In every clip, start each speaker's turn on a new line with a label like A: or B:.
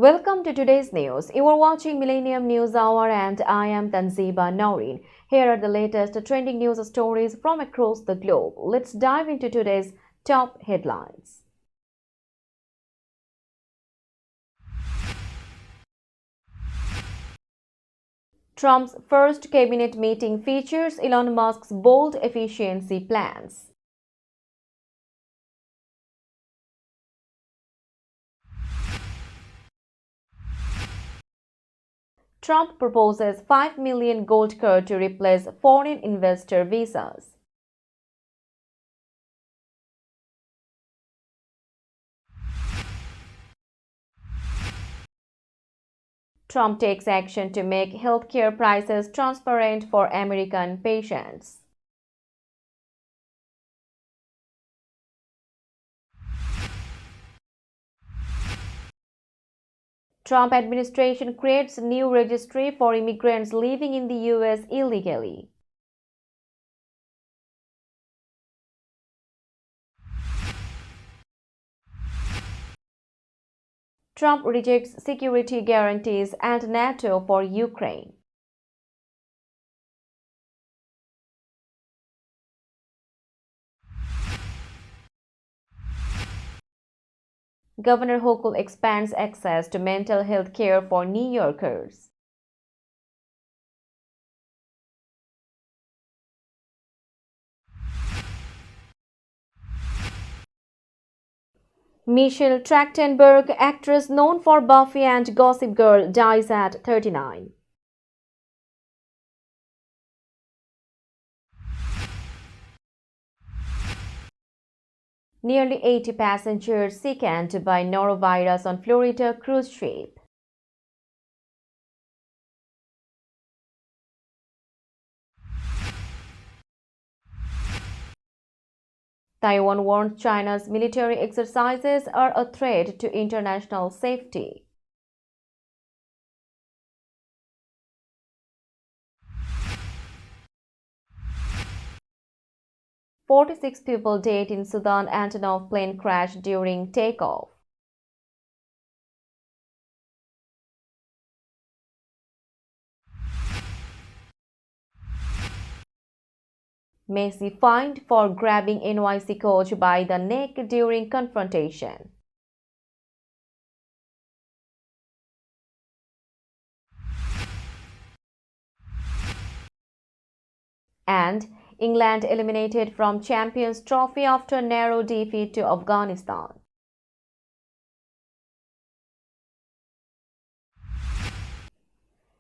A: Welcome to today's news. You are watching Millennium News Hour and I am Tanziba Noreen. Here are the latest trending news stories from across the globe. Let's dive into today's top headlines. Trump's first cabinet meeting features Elon Musk's bold efficiency plans. Trump proposes 5 million gold card to replace foreign investor visas. Trump takes action to make healthcare prices transparent for American patients. Trump administration creates new registry for immigrants living in the U.S. illegally. Trump rejects security guarantees and NATO for Ukraine. Governor Hochul expands access to mental health care for New Yorkers. Michelle Trachtenberg, actress known for Buffy and Gossip Girl, dies at 39. Nearly 80 passengers sickened by norovirus on Florida cruise ship. Taiwan warns China's military exercises are a threat to international safety. "46 people dead in Sudan Antonov plane crash during takeoff." Messi fined for grabbing NYC coach by the neck during confrontation. And England eliminated from Champions Trophy after narrow defeat to Afghanistan.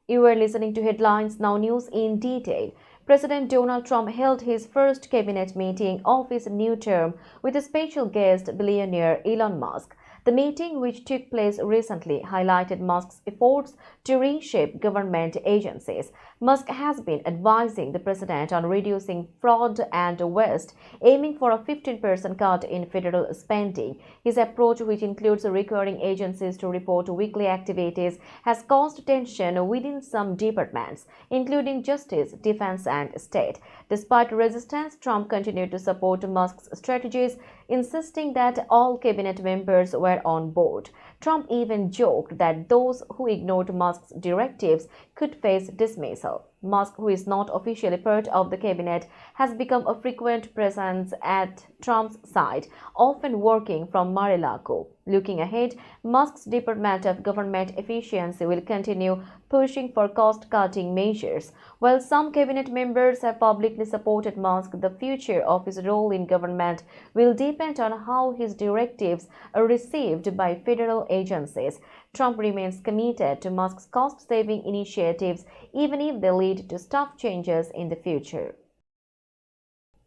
A: You are listening to Headlines Now News in detail. President Donald Trump held his first cabinet meeting of his new term with a special guest, billionaire Elon Musk. The meeting, which took place recently, highlighted Musk's efforts to reshape government agencies. Musk has been advising the president on reducing fraud and waste, aiming for a 15% cut in federal spending. His approach, which includes requiring agencies to report weekly activities, has caused tension within some departments, including Justice, Defense, and State. Despite resistance, Trump continued to support Musk's strategies, insisting that all cabinet members were on board. Trump even joked that those who ignored Musk's directives could face dismissal. Musk, who is not officially part of the cabinet, has become a frequent presence at Trump's side, often working from Mar-a-Lago. Looking ahead, Musk's Department of Government Efficiency will continue pushing for cost-cutting measures. While some cabinet members have publicly supported Musk, the future of his role in government will depend on how his directives are received by federal agencies. Trump remains committed to Musk's cost-saving initiatives, even if they lead to staff changes in the future.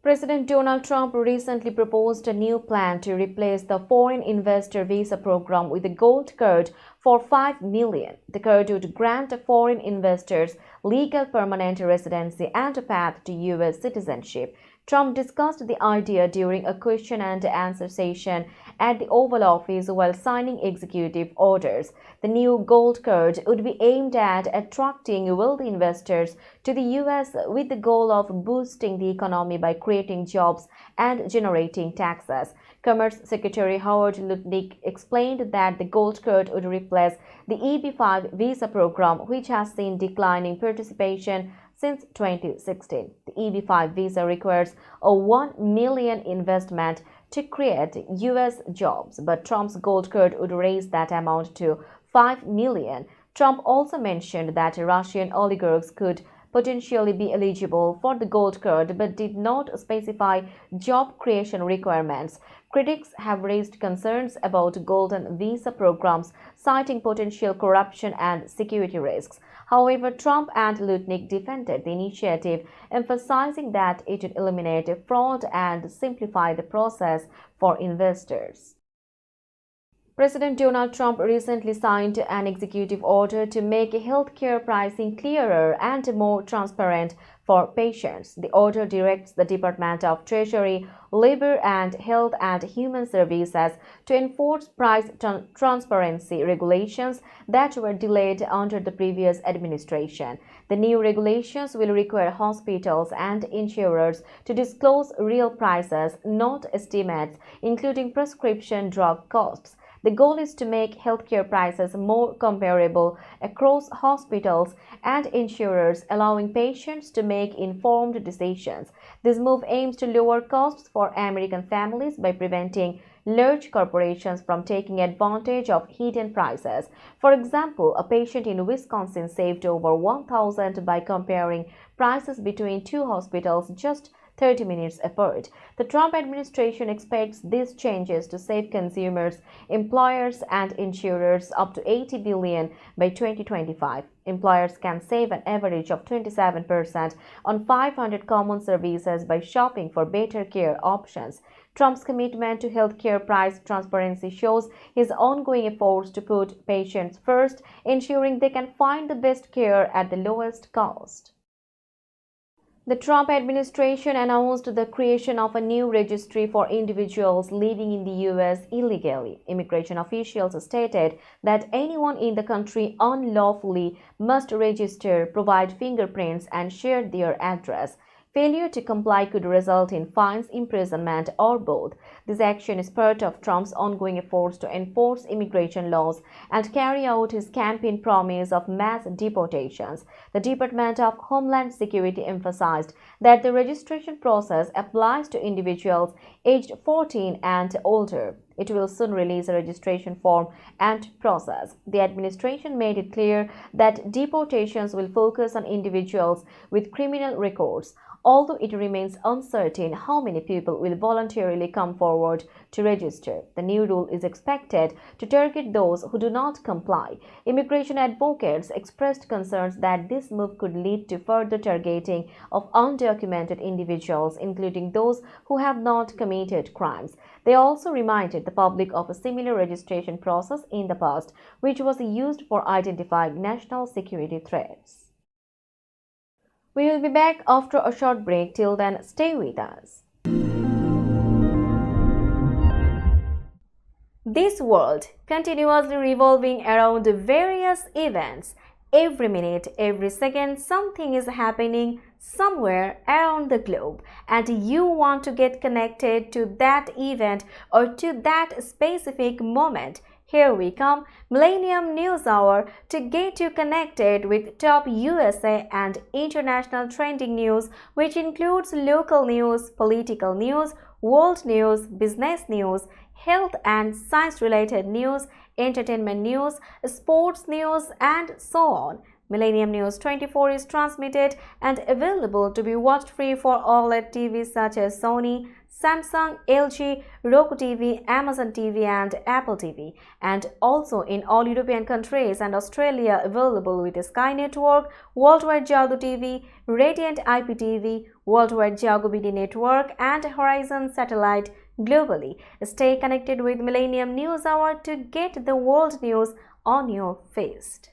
A: President Donald Trump recently proposed a new plan to replace the foreign investor visa program with a gold card for 5 million. The card would grant foreign investors legal permanent residency and a path to U.S. citizenship. Trump discussed the idea during a question and answer session at the Oval Office while signing executive orders. The new gold card would be aimed at attracting wealthy investors to the U.S. with the goal of boosting the economy by creating jobs and generating taxes. Commerce Secretary Howard Lutnick explained that the gold card would replace the EB-5 visa program, which has seen declining participation since 2016. The EB-5 visa requires a $1 million investment to create U.S. jobs, but Trump's gold card would raise that amount to $5 million. Trump also mentioned that Russian oligarchs could potentially be eligible for the gold card but did not specify job creation requirements. Critics have raised concerns about golden visa programs, citing potential corruption and security risks. However, Trump and Lutnick defended the initiative, emphasizing that it would eliminate fraud and simplify the process for investors. President Donald Trump recently signed an executive order to make healthcare pricing clearer and more transparent for patients. The order directs the Department of Treasury, Labor and Health and Human Services to enforce price transparency regulations that were delayed under the previous administration. The new regulations will require hospitals and insurers to disclose real prices, not estimates, including prescription drug costs. The goal is to make healthcare prices more comparable across hospitals and insurers, allowing patients to make informed decisions. This move aims to lower costs for American families by preventing large corporations from taking advantage of hidden prices. For example, a patient in Wisconsin saved over $1,000 by comparing prices between two hospitals just 30 minutes apart. The Trump administration expects these changes to save consumers, employers, and insurers up to $80 billion by 2025. Employers can save an average of 27% on 500 common services by shopping for better care options. Trump's commitment to healthcare price transparency shows his ongoing efforts to put patients first, ensuring they can find the best care at the lowest cost. The Trump administration announced the creation of a new registry for individuals living in the U.S. illegally. Immigration officials stated that anyone in the country unlawfully must register, provide fingerprints, and share their address. Failure to comply could result in fines, imprisonment, or both. This action is part of Trump's ongoing efforts to enforce immigration laws and carry out his campaign promise of mass deportations. The Department of Homeland Security emphasized that the registration process applies to individuals aged 14 and older. It will soon release a registration form and process. The administration made it clear that deportations will focus on individuals with criminal records, although it remains uncertain how many people will voluntarily come forward to register. The new rule is expected to target those who do not comply. Immigration advocates expressed concerns that this move could lead to further targeting of undocumented individuals, including those who have not committed crimes. They also reminded the public of a similar registration process in the past, which was used for identifying national security threats. We will be back after a short break. Till then, stay with us. This world continuously revolving around various events. Every minute, every second, something is happening somewhere around the globe, and you want to get connected to that event or to that specific moment. Here we come, Millennium News Hour, to get you connected with top USA and international trending news, which includes local news, political news, world news, business news, health and science-related news, entertainment news, sports news, and so on. Millennium News 24 is transmitted and available to be watched free for OLED TVs such as Sony, Samsung, LG, Roku TV, Amazon TV, and Apple TV, and also in all European countries and Australia available with Sky Network, Worldwide Jago TV, Radiant IPTV, Worldwide Jago BD Network, and Horizon Satellite globally. Stay connected with Millennium News Hour to get the world news on your feast.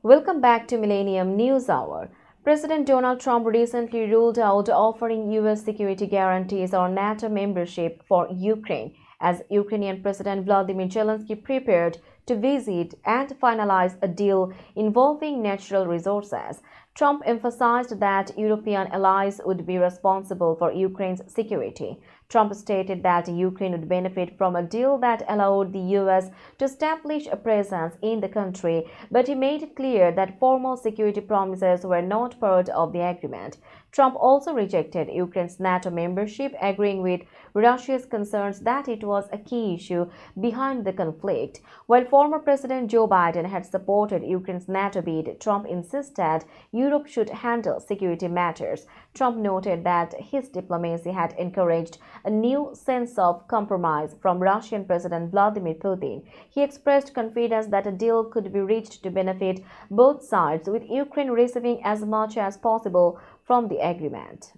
A: Welcome back to Millennium News Hour. President Donald Trump recently ruled out offering U.S. security guarantees or NATO membership for Ukraine as Ukrainian President Vladimir Zelensky prepared to visit and finalize a deal involving natural resources. Trump emphasized that European allies would be responsible for Ukraine's security. Trump stated that Ukraine would benefit from a deal that allowed the U.S. to establish a presence in the country, but he made it clear that formal security promises were not part of the agreement. Trump also rejected Ukraine's NATO membership, agreeing with Russia's concerns that it was a key issue behind the conflict. While former President Joe Biden had supported Ukraine's NATO bid, Trump insisted Europe should handle security matters. Trump noted that his diplomacy had encouraged a new sense of compromise from Russian President Vladimir Putin. He expressed confidence that a deal could be reached to benefit both sides, with Ukraine receiving as much as possible from the agreement.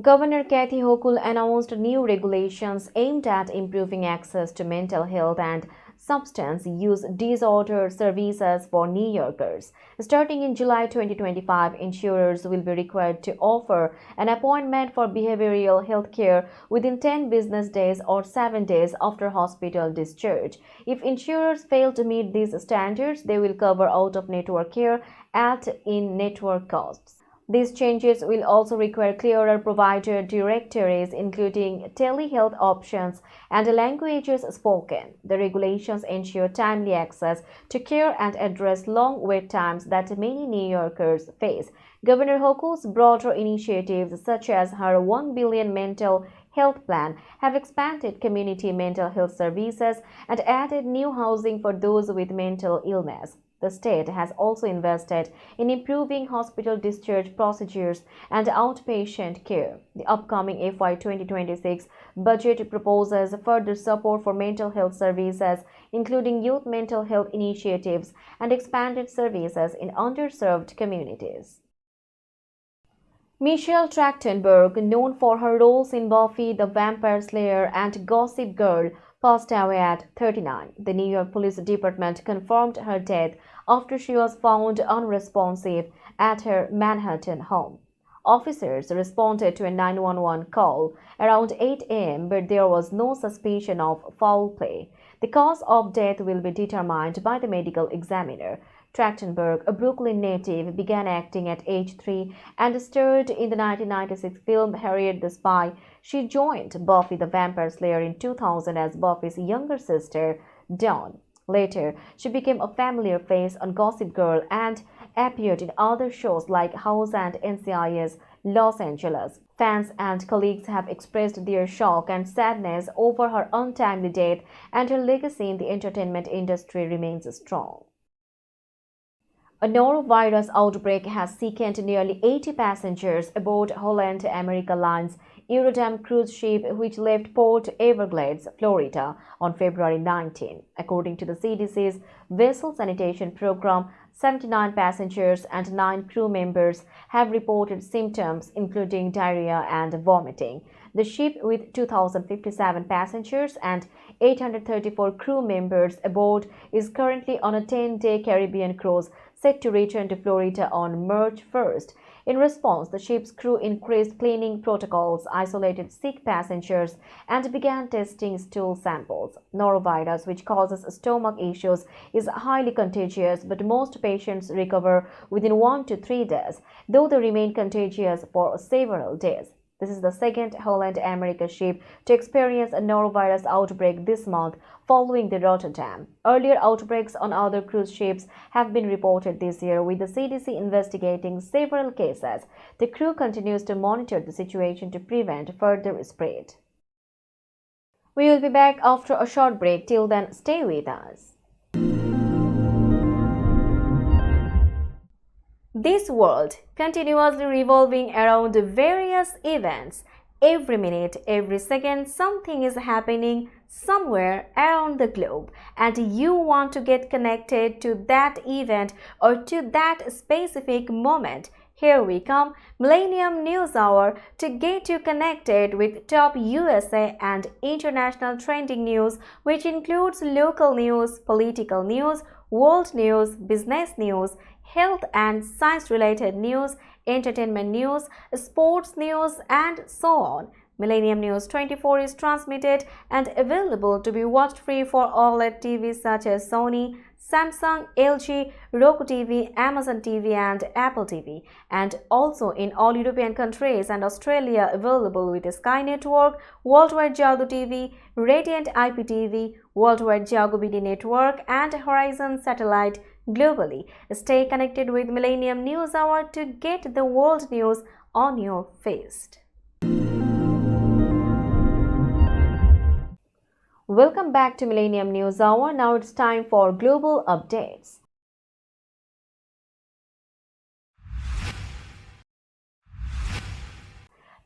A: Governor Kathy Hochul announced new regulations aimed at improving access to mental health and substance use disorder services for New Yorkers. Starting in July 2025, insurers will be required to offer an appointment for behavioral health care within 10 business days or 7 days after hospital discharge. If insurers fail to meet these standards, they will cover out-of-network care at in-network costs. These changes will also require clearer provider directories, including telehealth options and languages spoken. The regulations ensure timely access to care and address long wait times that many New Yorkers face. Governor Hochul's broader initiatives, such as her $1 billion mental health plan, have expanded community mental health services and added new housing for those with mental illness. The state has also invested in improving hospital discharge procedures and outpatient care. The upcoming FY 2026 budget proposes further support for mental health services, including youth mental health initiatives and expanded services in underserved communities. Michelle Trachtenberg, known for her roles in Buffy the Vampire Slayer and Gossip Girl, passed away at 39. The New York Police Department confirmed her death after she was found unresponsive at her Manhattan home. Officers responded to a 911 call around 8 a.m., but there was no suspicion of foul play. The cause of death will be determined by the medical examiner. Trachtenberg, a Brooklyn native, began acting at age 3 and starred in the 1996 film Harriet the Spy. She joined Buffy the Vampire Slayer in 2000 as Buffy's younger sister, Dawn. Later, she became a familiar face on Gossip Girl and appeared in other shows like House and NCIS Los Angeles. Fans and colleagues have expressed their shock and sadness over her untimely death, and her legacy in the entertainment industry remains strong. A norovirus outbreak has sickened nearly 80 passengers aboard Holland America Line's Eurodam cruise ship, which left Port Everglades, Florida, on February 19. According to the CDC's vessel sanitation program, 79 passengers and 9 crew members have reported symptoms, including diarrhea and vomiting. The ship, with 2,057 passengers and 834 crew members aboard, is currently on a 10-day Caribbean cruise set to return to Florida on March 1st. In response, the ship's crew increased cleaning protocols, isolated sick passengers, and began testing stool samples. Norovirus, which causes stomach issues, is highly contagious, but most patients recover within 1 to 3 days, though they remain contagious for several days. This is the second Holland America ship to experience a norovirus outbreak this month, following the Rotterdam. Earlier outbreaks on other cruise ships have been reported this year, with the CDC investigating several cases. The crew continues to monitor the situation to prevent further spread. We will be back after a short break. Till then, stay with us. This world continuously revolving around various events. Every minute, every second, something is happening somewhere around the globe, and you want to get connected to that event or to that specific moment. Here we come, Millennium News Hour, to get you connected with top USA and international trending news, which includes local news, political news, world news, business news, health and science-related news, entertainment news, sports news, and so on. Millennium News 24 is transmitted and available to be watched free for OLED TVs such as Sony, Samsung, LG, Roku TV, Amazon TV and Apple TV, and also in all European countries and Australia available with Sky Network, Worldwide Jago TV, Radiant IPTV, Worldwide Jago BD Network and Horizon Satellite globally. Stay connected with Millennium News Hour to get the world news on your feed. Welcome back to Millennium News Hour. Now it's time for global updates.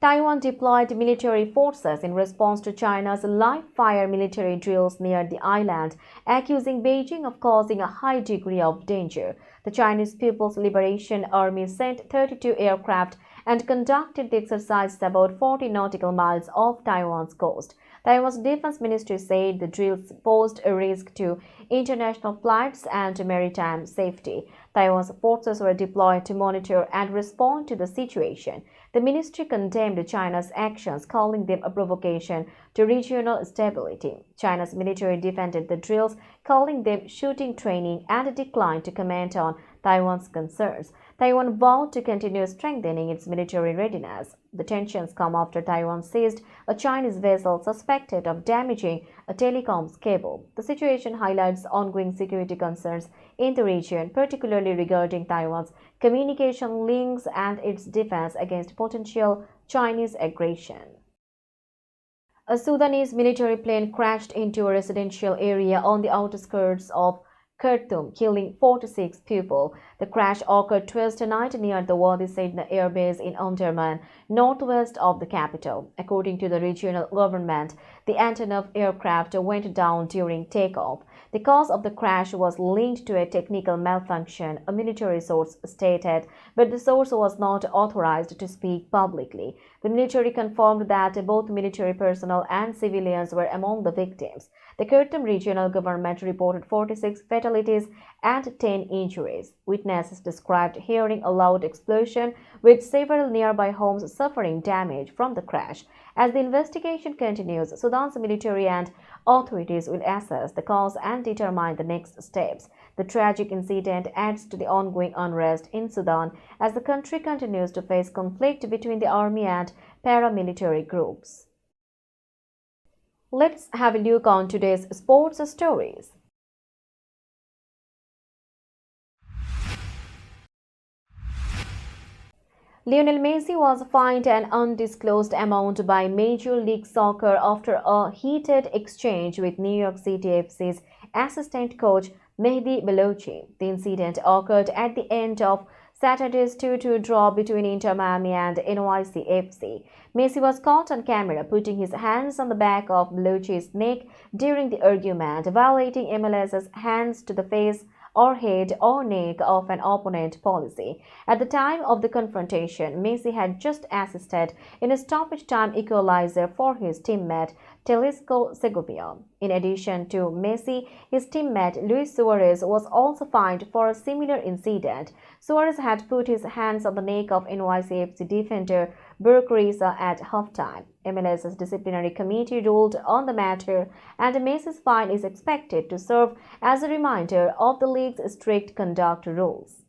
A: Taiwan deployed military forces in response to China's live-fire military drills near the island, accusing Beijing of causing a high degree of danger. The Chinese People's Liberation Army sent 32 aircraft and conducted the exercises about 40 nautical miles off Taiwan's coast. Taiwan's defense ministry said the drills posed a risk to international flights and maritime safety. Taiwan's forces were deployed to monitor and respond to the situation. The ministry condemned China's actions, calling them a provocation to regional stability. China's military defended the drills, calling them shooting training, and declined to comment on Taiwan's concerns. Taiwan vowed to continue strengthening its military readiness. The tensions come after Taiwan seized a Chinese vessel suspected of damaging a telecoms cable. The situation highlights ongoing security concerns in the region, particularly regarding Taiwan's communication links and its defense against potential Chinese aggression. A Sudanese military plane crashed into a residential area on the outskirts of Khartoum, killing 46 people. The crash occurred Tuesday night near the Wadi Sedna air base in Omdurman, northwest of the capital. According to the regional government, the Antonov aircraft went down during takeoff. The cause of the crash was linked to a technical malfunction, a military source stated, but the source was not authorized to speak publicly. The military confirmed that both military personnel and civilians were among the victims. The Khartoum regional government reported 46 fatalities and 10 injuries. Witnesses described hearing a loud explosion, with several nearby homes suffering damage from the crash. As the investigation continues, Sudan's military and authorities will assess the cause and determine the next steps. The tragic incident adds to the ongoing unrest in Sudan as the country continues to face conflict between the army and paramilitary groups. Let's have a look on today's sports stories. Lionel Messi was fined an undisclosed amount by Major League Soccer after a heated exchange with New York City FC's assistant coach Mehdi Belouchi. The incident occurred at the end of Saturday's 2-2 draw between Inter Miami and NYC FC. Messi was caught on camera putting his hands on the back of Belouchi's neck during the argument, violating MLS's hands to the face or head or neck of an opponent policy. At the time of the confrontation, Messi had just assisted in a stoppage time equalizer for his teammate Telesco Segovia. In addition to Messi, his teammate Luis Suarez was also fined for a similar incident. Suarez had put his hands on the neck of NYCFC defender Burke Reza at halftime. MLS's disciplinary committee ruled on the matter, and Messi's fine is expected to serve as a reminder of the league's strict conduct rules.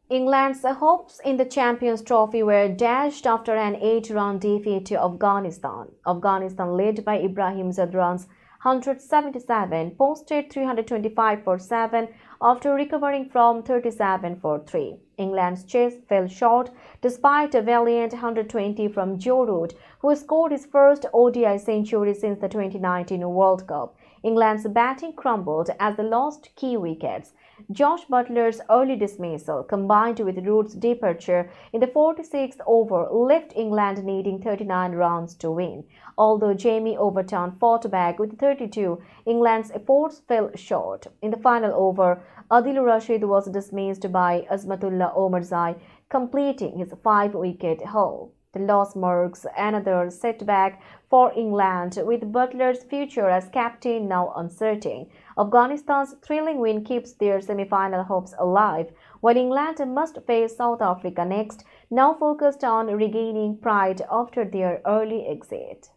A: England's hopes in the Champions Trophy were dashed after an 8-run defeat to Afghanistan. Afghanistan, led by Ibrahim Zadran's 177, posted 325 for 7 after recovering from 37 for 3. England's chase fell short despite a valiant 120 from Joe Root, who scored his first ODI century since the 2019 World Cup. England's batting crumbled as they lost key wickets. Josh Butler's early dismissal, combined with Root's departure in the 46th over, left England needing 39 runs to win. Although Jamie Overton fought back with 32, England's efforts fell short. In the final over, Adil Rashid was dismissed by Azmatullah Omarzai, completing his 5-wicket haul. The loss marks another setback for England, with Butler's future as captain now uncertain. Afghanistan's thrilling win keeps their semi-final hopes alive, while England must face South Africa next, now focused on regaining pride after their early exit.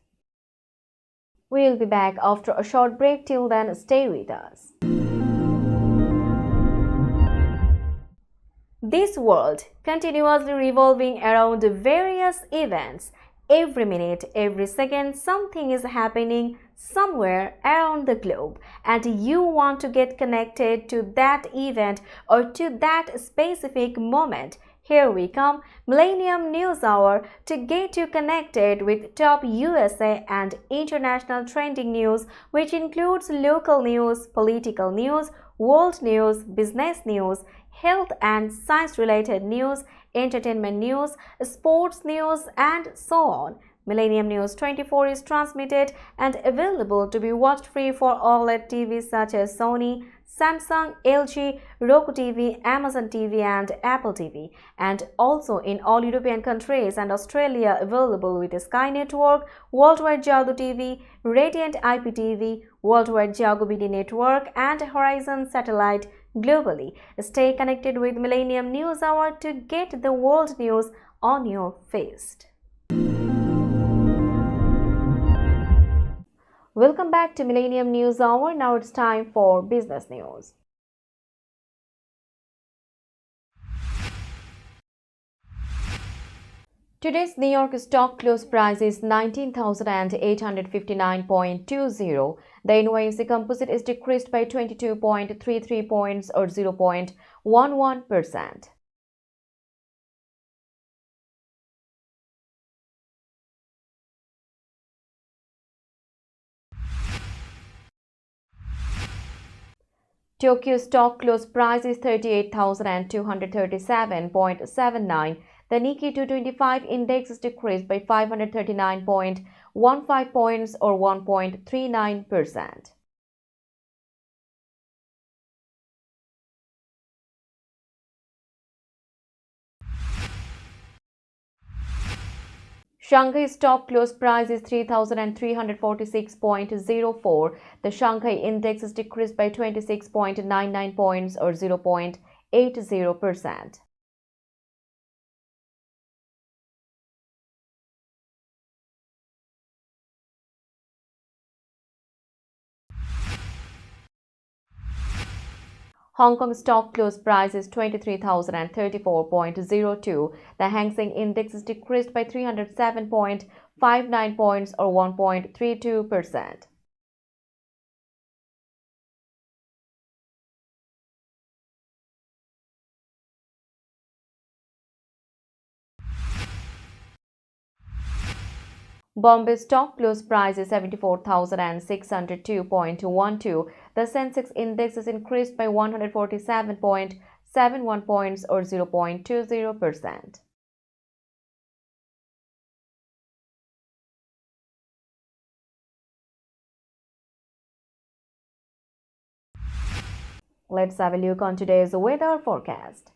A: We'll be back after a short break. Till then, stay with us. This world continuously revolving around various events. Every minute, every second, something is happening somewhere around the globe, and you want to get connected to that event or to that specific moment. Here we come, Millennium News Hour, to get you connected with top USA and international trending news, which includes local news, political news, world news, business news, health and science-related news, entertainment news, sports news, and so on. Millennium News 24 is transmitted and available to be watched free for OLED TVs such as Sony, Samsung, LG, Roku TV, Amazon TV, and Apple TV, and also in all European countries and Australia available with Sky Network, Worldwide Jago TV, Radiant IPTV, Worldwide Jago BD Network, and Horizon Satellite globally. Stay connected with Millennium News Hour to get the world news on your fist. Welcome back to Millennium News Hour. Now it's time for business news. Today's New York stock close price is 19,859.20. The NYSE Composite is decreased by 22.33 points or 0.11%. Tokyo stock close price is 38,237.79. The Nikkei 225 index is decreased by 539.15 points or 1.39%. Shanghai stock close price is 3,346.04. The Shanghai index is decreased by 26.99 points or 0.80%. Hong Kong stock close price is 23,034.02. The Hang Seng index is decreased by 307.59 points or 1.32%. Bombay stock close price is 74,602.12. The Sensex index is increased by 147.71 points or 0.20%. Let's have a look on today's weather forecast.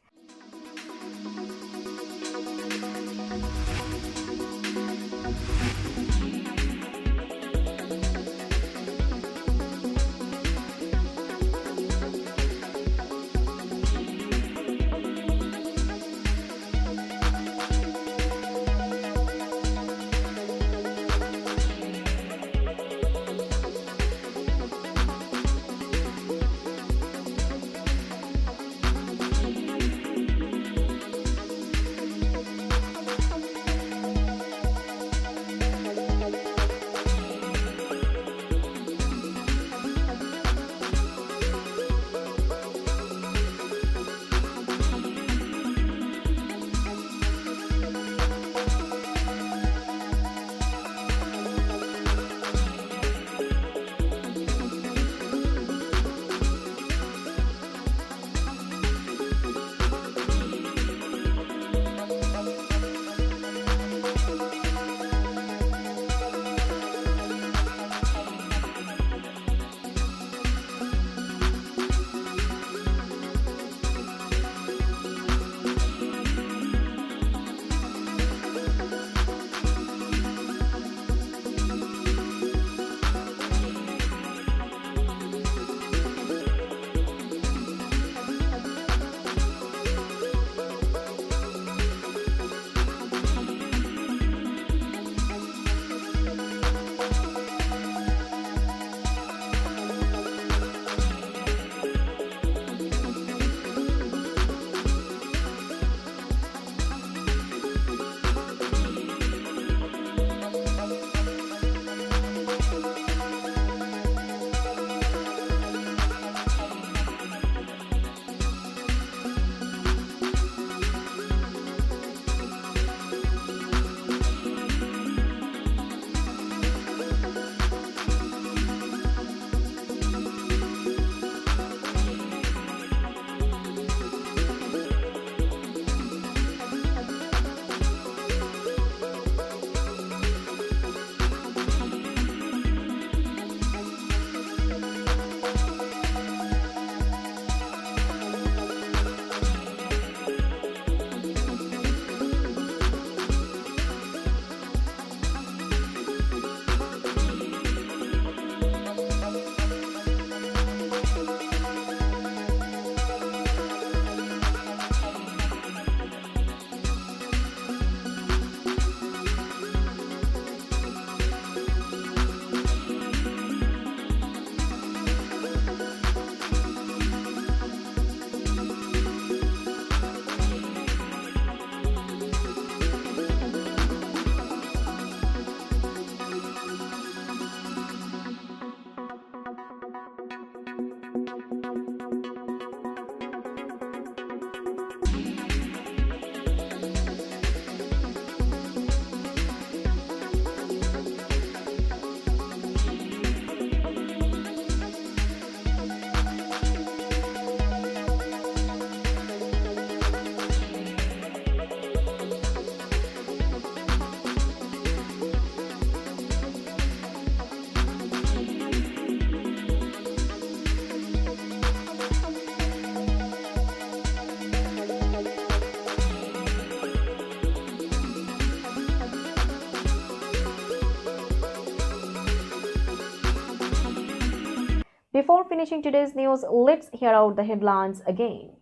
A: Before finishing today's news, let's hear out the headlines again.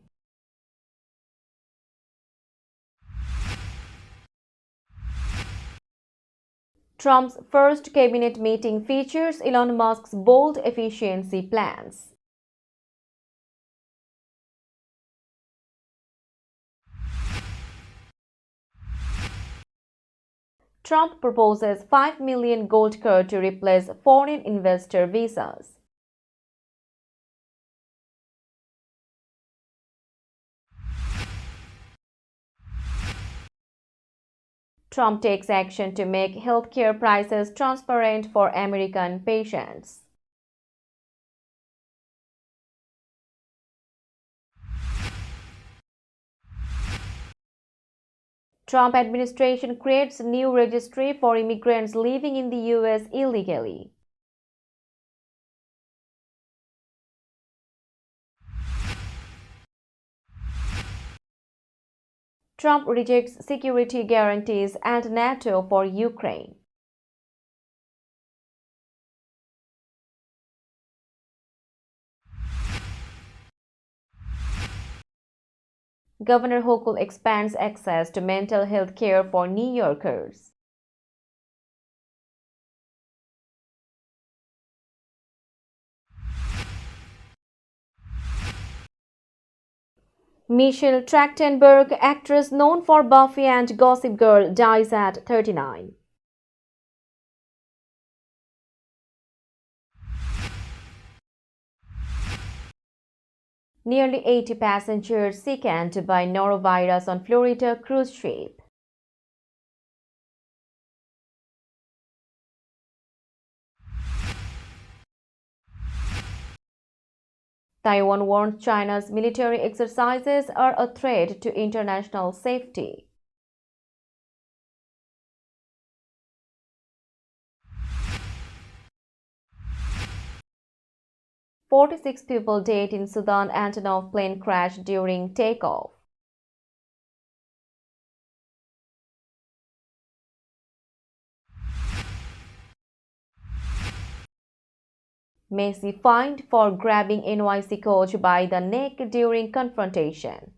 A: Trump's first cabinet meeting features Elon Musk's bold efficiency plans. Trump proposes 5 million gold card to replace foreign investor visas. Trump takes action to make healthcare prices transparent for American patients. Trump administration creates new registry for immigrants living in the U.S. illegally. Trump rejects security guarantees and NATO for Ukraine. Governor Hochul expands access to mental health care for New Yorkers. Michelle Trachtenberg, actress known for Buffy and Gossip Girl, dies at 39. Nearly 80 passengers sickened by norovirus on Florida cruise ship. Taiwan warns China's military exercises are a threat to international safety. "46 people dead in Sudan Antonov plane crash during takeoff." Messi fined for grabbing NYC coach by the neck during confrontation.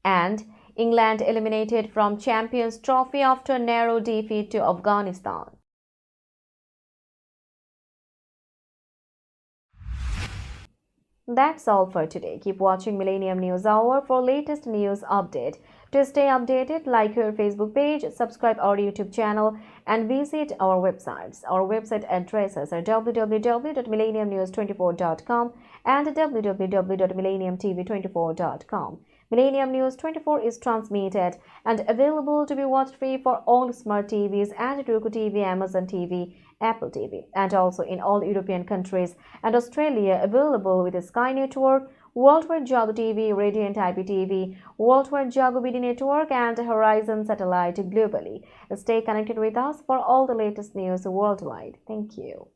A: And England eliminated from Champions Trophy after narrow defeat to Afghanistan. That's all for today. Keep watching Millennium News Hour for latest news update. To stay updated, like our Facebook page, subscribe our YouTube channel, and visit our websites. Our website addresses are www.millenniumnews24.com and www.millenniumtv24.com. Millennium News 24 is transmitted and available to be watched free for all smart TVs and Roku TV, Amazon TV, Apple TV, and also in all European countries and Australia, available with the Sky Network, Worldwide Jago TV, Radiant IPTV, Worldwide Jago BD Network, and Horizon Satellite globally. Stay connected with us for all the latest news worldwide. Thank you.